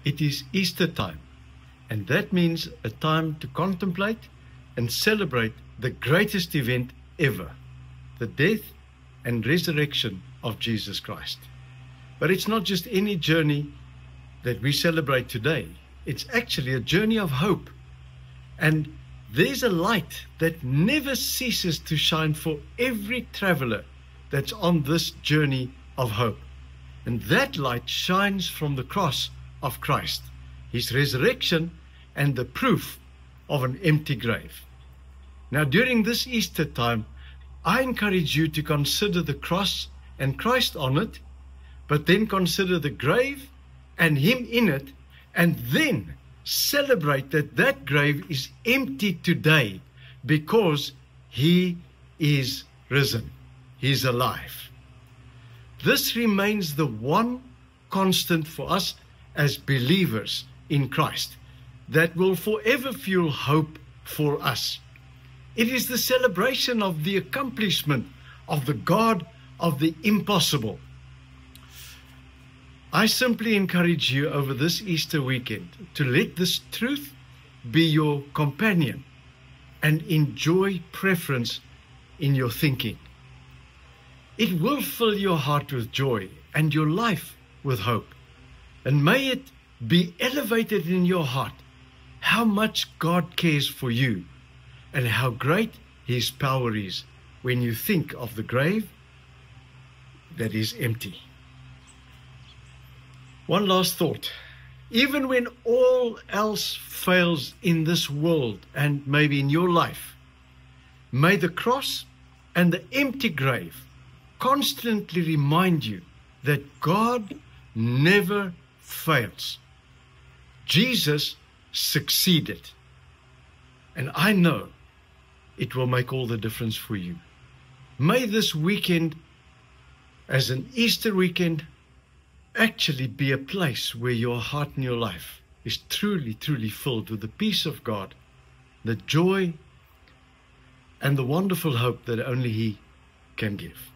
It is Easter time, and that means a time to contemplate and celebrate the greatest event ever, the death and resurrection of Jesus Christ. But it's not just any journey that we celebrate today. It's actually a journey of hope. And there's a light that never ceases to shine for every traveler that's on this journey of hope. And that light shines from the cross of Christ, his resurrection, and the proof of an empty grave. Now, during this Easter time, I encourage you to consider the cross and Christ on it, but then consider the grave and him in it, and then celebrate that that grave is empty today because he is risen. He's alive. This remains the one constant for us as believers in Christ that will forever fuel hope for us. It is the celebration of the accomplishment of the God of the impossible. I simply encourage you over this Easter weekend to let this truth be your companion and enjoy preference in your thinking. It will fill your heart with joy and your life with hope. And may it be elevated in your heart how much God cares for you and how great his power is when you think of the grave that is empty. One last thought. Even when all else fails in this world and maybe in your life, may the cross and the empty grave constantly remind you that God never fails. Jesus succeeded. And I know it will make all the difference for you. May this weekend, as an Easter weekend, actually be a place where your heart and your life is truly, truly filled with the peace of God, the joy, and the wonderful hope that only he can give.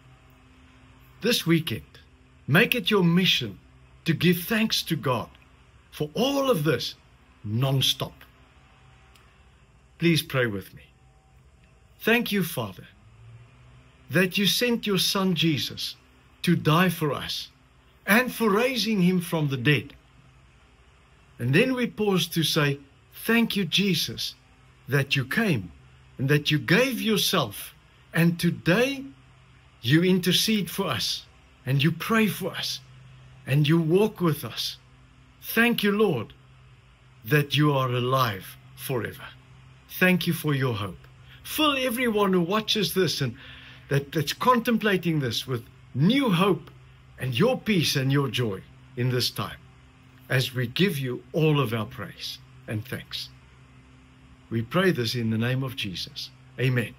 This weekend, make it your mission to give thanks to God for all of this non-stop. Please pray with me. Thank you, Father, that you sent your Son Jesus to die for us and for raising him from the dead. And then we pause to say, thank you, Jesus, that you came and that you gave yourself. And today you intercede for us and you pray for us and you walk with us. Thank you, Lord, that you are alive forever. Thank you for your hope. Fill everyone who watches this and that's contemplating this with new hope and your peace and your joy in this time as we give you all of our praise and thanks. We pray this in the name of Jesus. Amen.